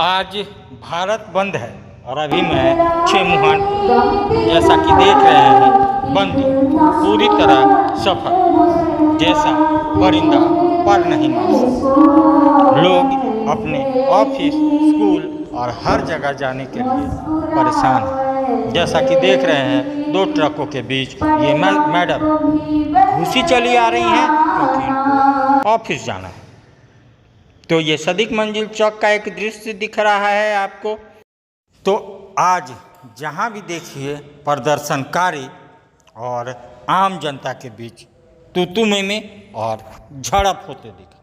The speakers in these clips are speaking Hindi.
आज भारत बंद है और अभी मैं छेमुहान जैसा कि देख रहे हैं बंदी पूरी तरह सफल जैसा परिंदा पर नहीं मार सकता। लोग अपने ऑफिस स्कूल और हर जगह जाने के लिए परेशान हैं। जैसा कि देख रहे हैं दो ट्रकों के बीच ये मैडम घुसी चली आ रही हैं क्योंकि इनको ऑफिस जाना है। तो ये सदीक मंजिल चौक का एक दृश्य दिख रहा है आपको। तो आज जहाँ भी देखिए प्रदर्शनकारी और आम जनता के बीच तू में और झड़प होते दिखा।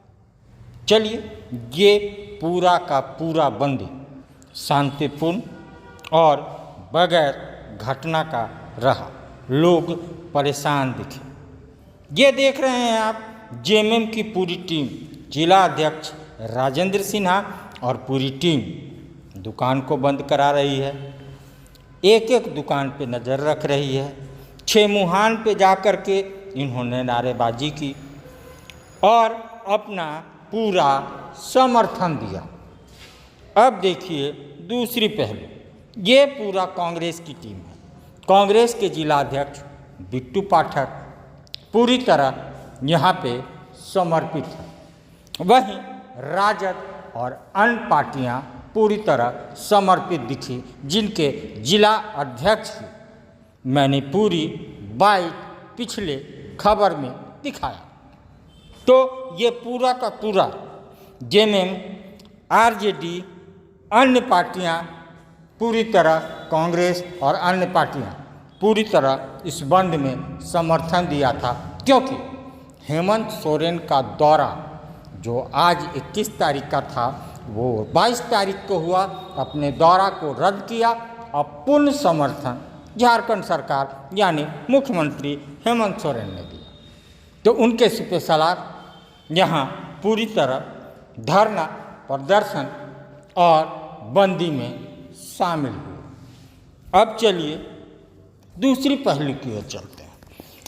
चलिए, ये पूरा का पूरा बंदी शांतिपूर्ण और बगैर घटना का रहा। लोग परेशान दिखे। ये देख रहे हैं आप जेएमएम की पूरी टीम, जिला अध्यक्ष राजेंद्र सिन्हा और पूरी टीम दुकान को बंद करा रही है। एक एक दुकान पे नज़र रख रही है। छेमुहान पे जाकर के इन्होंने नारेबाजी की और अपना पूरा समर्थन दिया। अब देखिए दूसरी पहलू, ये पूरा कांग्रेस की टीम है। कांग्रेस के जिला अध्यक्ष बिट्टू पाठक पूरी तरह यहाँ पे समर्पित है। वहीं राजद और अन्य पार्टियां पूरी तरह समर्पित दिखी, जिनके जिला अध्यक्ष की मैंने पूरी बाइट पिछले खबर में दिखाया। तो ये पूरा का पूरा जेएमएम, आरजेडी, अन्य पार्टियां पूरी तरह, कांग्रेस और अन्य पार्टियां पूरी तरह इस बंद में समर्थन दिया था, क्योंकि हेमंत सोरेन का दौरा जो आज 21 तारीख का था वो 22 तारीख को हुआ। अपने दौरा को रद्द किया और पूर्ण समर्थन झारखंड सरकार यानी मुख्यमंत्री हेमंत सोरेन ने दिया। तो उनके सुपेसलार यहाँ पूरी तरह धरना प्रदर्शन और बंदी में शामिल हुए। अब चलिए दूसरी पहलू की ओर चलते हैं।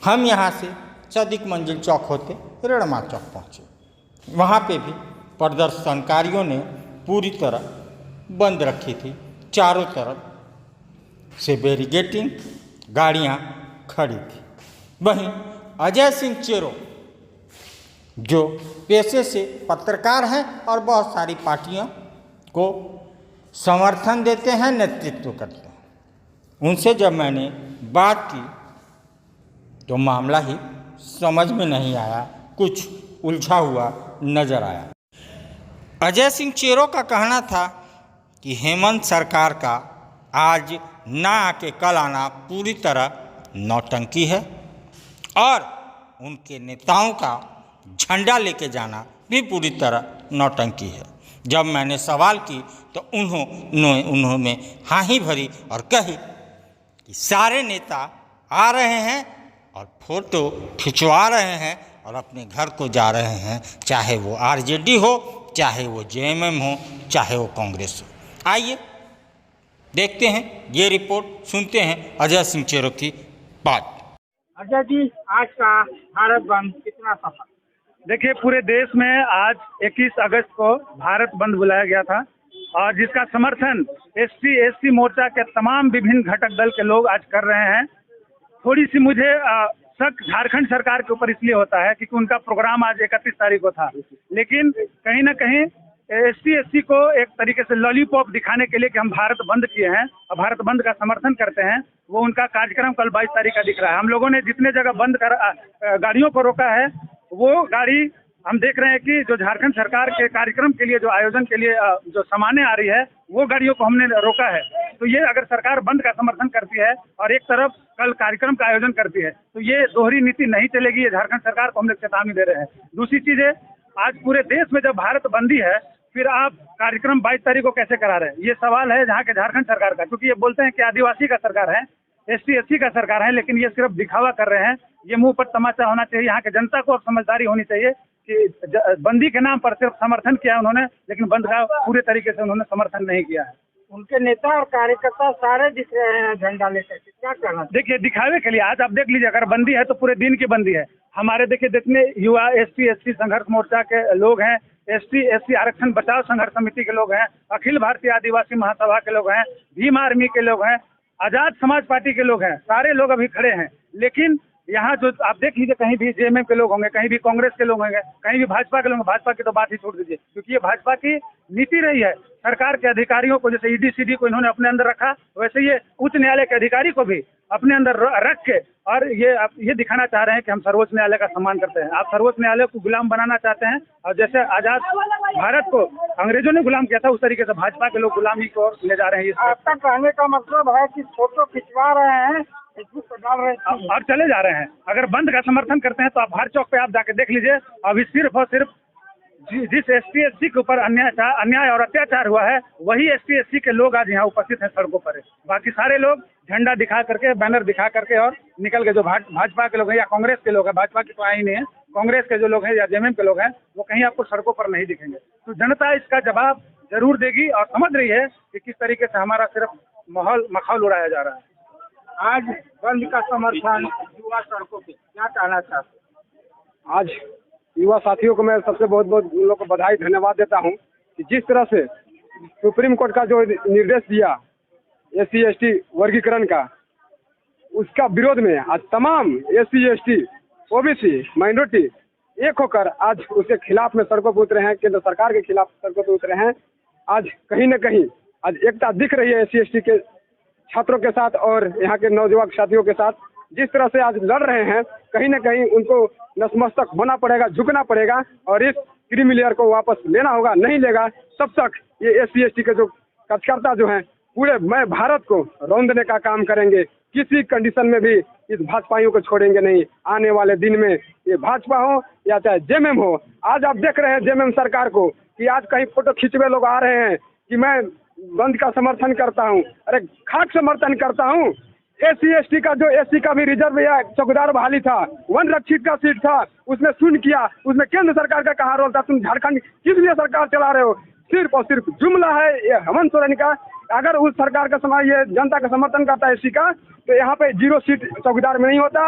हम यहाँ से सदीक मंजिल चौक होते रेड़मा चौक पहुँचे। वहाँ पे भी प्रदर्शनकारियों ने पूरी तरह बंद रखी थी। चारों तरफ से बैरिकेडिंग, गाड़ियाँ खड़ी थी। वहीं अजय सिंह चेरो जो पेशे से पत्रकार हैं और बहुत सारी पार्टियों को समर्थन देते हैं, नेतृत्व करते हैं, उनसे जब मैंने बात की तो मामला ही समझ में नहीं आया, कुछ उलझा हुआ नजर आया। अजय सिंह चेरो का कहना था कि हेमंत सरकार का आज ना आके कल आना पूरी तरह नौटंकी है और उनके नेताओं का झंडा लेके जाना भी पूरी तरह नौटंकी है। जब मैंने सवाल की तो उन्होंने हाँ ही भरी और कही कि सारे नेता आ रहे हैं और फोटो खिंचवा रहे हैं और अपने घर को जा रहे हैं, चाहे वो आरजेडी हो, चाहे वो जेएमएम हो, चाहे वो कांग्रेस हो। आइए देखते हैं ये रिपोर्ट, सुनते हैं अजय सिंह चेरो की बात। अजय जी, आज का भारत बंद कितना सफल? देखिए, पूरे देश में आज 21 अगस्त को भारत बंद बुलाया गया था और जिसका समर्थन एससी मोर्चा के तमाम विभिन्न घटक दल के लोग आज कर रहे हैं। थोड़ी सी मुझे शक झारखंड सरकार के ऊपर इसलिए होता है क्योंकि उनका प्रोग्राम आज 31 तारीख को था, लेकिन कहीं ना कहीं एससी को एक तरीके से लॉलीपॉप दिखाने के लिए कि हम भारत बंद किए हैं और भारत बंद का समर्थन करते हैं, वो उनका कार्यक्रम कल 22 तारीख का दिख रहा है। हम लोगों ने जितने जगह बंद कर गाड़ियों को रोका है, वो गाड़ी हम देख रहे हैं कि जो झारखंड सरकार के कार्यक्रम के लिए, जो आयोजन के लिए जो सामानें आ रही है, वो गाड़ियों को हमने रोका है। तो ये अगर सरकार बंद का समर्थन करती है और एक तरफ कल कार्यक्रम का आयोजन करती है तो ये दोहरी नीति नहीं चलेगी। ये झारखंड सरकार को हम लोग चेतावनी दे रहे हैं। दूसरी चीज है, आज पूरे देश में जब भारत बंदी है, फिर आप कार्यक्रम 22 तारीख को कैसे करा रहे हैं? ये सवाल है जहाँ के झारखंड सरकार का, क्योंकि ये बोलते हैं कि आदिवासी का सरकार है, एससी का सरकार है, लेकिन ये सिर्फ दिखावा कर रहे हैं। ये मुंह पर तमाचा होना चाहिए। यहाँ के जनता को अब समझदारी होनी चाहिए कि बंदी के नाम पर सिर्फ समर्थन किया उन्होंने, लेकिन बंद का पूरे तरीके से उन्होंने समर्थन नहीं किया है। उनके नेता और कार्यकर्ता सारे दिख रहे हैं झंडा लेकर, क्या कहना? देखिए, दिखावे के लिए आज आप देख लीजिए, अगर बंदी है तो पूरे दिन की बंदी है। हमारे देखिए जितने युवा एससी संघर्ष मोर्चा के लोग हैं, ST/SC आरक्षण बचाव संघर्ष समिति के लोग हैं, अखिल भारतीय आदिवासी महासभा के लोग हैं, भीम आर्मी के लोग हैं, आजाद समाज पार्टी के लोग हैं, सारे लोग अभी खड़े हैं। लेकिन यहाँ जो आप देख लीजिए, कहीं भी JMM के लोग होंगे, कहीं भी कांग्रेस के लोग होंगे, कहीं भी भाजपा के लोग होंगे। भाजपा की तो बात ही छोड़ दीजिए, क्योंकि ये भाजपा की नीति रही है। सरकार के अधिकारियों को जैसे ED CD को इन्होंने अपने अंदर रखा, वैसे ये उच्च न्यायालय के अधिकारी को भी अपने अंदर रख के और ये दिखाना चाह रहे हैं कि हम सर्वोच्च न्यायालय का सम्मान करते हैं। आप सर्वोच्च न्यायालय को गुलाम बनाना चाहते हैं, और जैसे आजाद भारत को अंग्रेजों ने गुलाम किया था, उस तरीके से भाजपा के लोग गुलामी को ले जा रहे हैं। आपका कहने का मतलब है कि फोटो खिंचवा रहे हैं, फेसबुक पर डाल रहे हैं और चले जा रहे हैं। अगर बंद का समर्थन करते हैं तो आप हर चौक पे आप जाके देख लीजिए, अभी सिर्फ और सिर्फ जिस ST/SC के ऊपर अन्याय और अत्याचार हुआ है, वही ST/SC के लोग आज यहाँ उपस्थित हैं सड़कों पर। बाकी सारे लोग झंडा दिखा करके, बैनर दिखा करके और निकल गए। जो भाजपा के लोग हैं या कांग्रेस के लोग हैं, भाजपा की तो आई नहीं है, कांग्रेस के जो लोग हैं या JMM के लोग हैं, वो कहीं आपको सड़कों पर नहीं दिखेंगे। तो जनता इसका जवाब जरूर देगी और समझ रही है कि किस तरीके से हमारा सिर्फ मखौल उड़ाया जा रहा है। आज बंद का समर्थन युवा सड़कों पे, क्या कहना चाहते हैं? आज युवा साथियों को मैं सबसे बहुत बहुत उन लोगों को बधाई धन्यवाद देता हूं कि जिस तरह से सुप्रीम कोर्ट का जो निर्देश दिया SC/ST वर्गीकरण का, उसका विरोध में आज तमाम SC/ST OBC माइनॉरिटी एक होकर आज उसके खिलाफ में सड़कों पर उतरे हैं, केंद्र सरकार के खिलाफ सड़कों पर उतरे हैं। आज कहीं न कहीं आज एकता दिख रही है SC/ST के छात्रों के साथ और यहाँ के नौजवान साथियों के साथ। जिस तरह से आज लड़ रहे हैं, कहीं न कहीं उनको नतमस्तक होना पड़ेगा, झुकना पड़ेगा और इस क्रीमी लेयर को वापस लेना होगा। नहीं लेगा तब तक ये SC/ST के जो कार्यकर्ता जो हैं पूरे मैं भारत को रौंदने का काम करेंगे। किसी कंडीशन में भी इस भाजपाइयों को छोड़ेंगे नहीं। आने वाले दिन में ये भाजपा हो या चाहे JMM हो, आज आप देख रहे हैं JMM सरकार को कि आज कहीं फोटो खींचवे लोग आ रहे हैं कि मैं बंद का समर्थन करता हूँ। अरे खाक समर्थन करता हूँ। SC/ST का जो SC का भी रिजर्व या चौकीदार बहाली था, वन रक्षित का सीट था, उसमें शून्य किया। उसमें केंद्र सरकार का कहाँ रोल था? तुम झारखंड किस लिए सरकार चला रहे हो? सिर्फ और सिर्फ जुमला है ये हेमंत सोरेन का। अगर उस सरकार का समय ये जनता का समर्थन करता है SC का, तो यहाँ पे 0 सीट चौकीदार में नहीं होता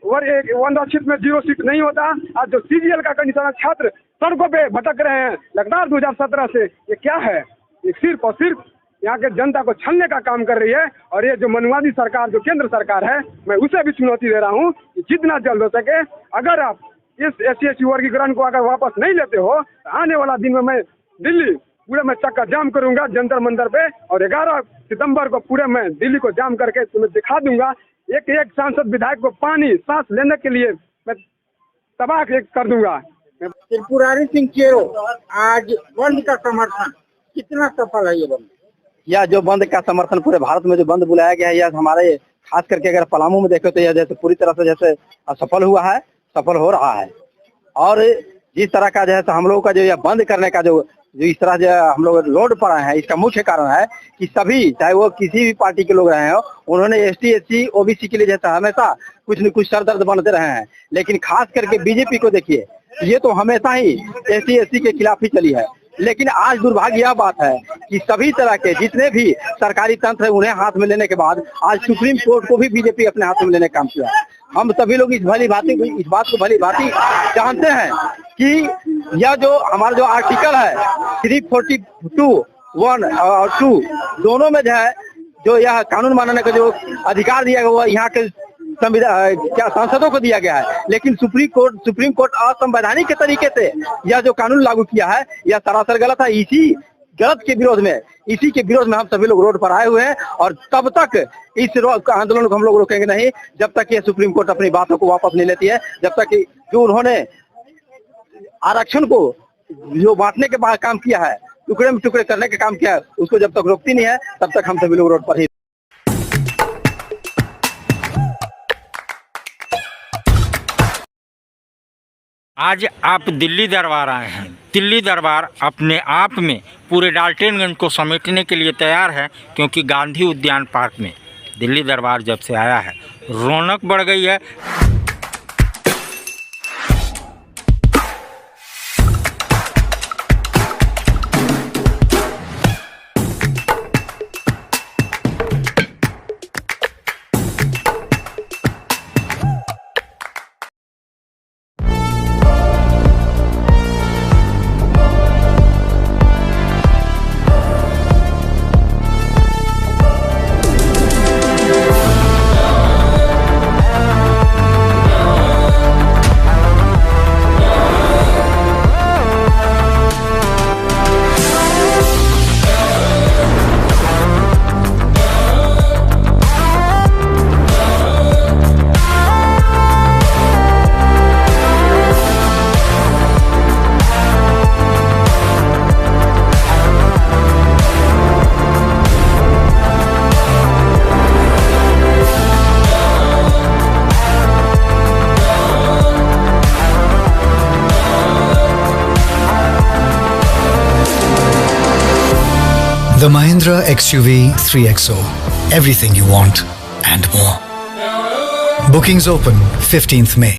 और वन रक्षित में 0 सीट नहीं होता। आज जो CGL का कंडीशन है, छात्र सड़कों पे भटक रहे हैं लगातार 2017 से, ये क्या है? ये सिर्फ और सिर्फ यहाँ के जनता को छलने का काम कर रही है। और ये जो मनुवादी सरकार जो केंद्र सरकार है, मैं उसे भी चुनौती दे रहा हूँ कि जितना जल्द हो सके अगर आप इस SC/ST वर्गीकरण को अगर वापस नहीं लेते हो, तो आने वाला दिन में मैं दिल्ली पूरे में चक्का जाम करूंगा जंतर मंतर पे, और 11 सितंबर को पूरे में दिल्ली को जाम करके तुम्हें दिखा दूंगा। एक एक सांसद विधायक को पानी सांस लेने के लिए मैं तबाह कर दूंगा। त्रिपुरारी सिंह चेरो, आज बंद का समर्थन कितना सफल है? ये बंद, यह जो बंद का समर्थन पूरे भारत में जो बंद बुलाया गया है, यह हमारे खास करके अगर पलामू में देखे तो यह जैसे पूरी तरह से जैसे सफल हुआ है, सफल हो रहा है। और जिस तरह का जैसे हम लोगों का जो यह बंद करने का जो इस तरह जो हम लोग रोड पर आए हैं, इसका मुख्य कारण है कि सभी चाहे वो किसी भी पार्टी के लोग रहे हो, उन्होंने ST/SC OBC के लिए जैसा हमेशा कुछ न कुछ सरदर्द बनते रहे हैं। लेकिन खास करके बीजेपी को देखिए, ये तो हमेशा ही SC/SC के खिलाफ ही चली है। लेकिन आज दुर्भाग्य यह बात है कि सभी तरह के जितने भी सरकारी तंत्र है, उन्हें हाथ में लेने के बाद आज सुप्रीम कोर्ट को भी बीजेपी अपने हाथ में लेने का काम किया। हम सभी लोग इस बात को भली भांति जानते हैं कि यह जो हमारा जो आर्टिकल है 342(1) और 2 दोनों में जो है जो यह कानून बनाने का जो अधिकार दिया गया, वो यहाँ के संविधान क्या सांसदों को दिया गया है। लेकिन सुप्रीम कोर्ट असंवैधानिक के तरीके से यह जो कानून लागू किया है, यह सरासर गलत है। इसी के विरोध में हम सभी लोग रोड पर आए हुए हैं। और तब तक इस आंदोलन को हम लोग रोकेंगे नहीं जब तक ये सुप्रीम कोर्ट अपनी बातों को वापस नहीं लेती है। जब तक जो उन्होंने आरक्षण को जो बांटने के बाद काम किया है, टुकड़े में टुकड़े करने का काम किया है, उसको जब तक रोकती नहीं है, तब तक हम सभी लोग रोड पर ही। आज आप दिल्ली दरबार आए हैं। दिल्ली दरबार अपने आप में पूरे डाल्टनगंज को समेटने के लिए तैयार है, क्योंकि गांधी उद्यान पार्क में दिल्ली दरबार जब से आया है, रौनक बढ़ गई है। The Mahindra XUV 3XO. Everything you want and more. Bookings open 15th May.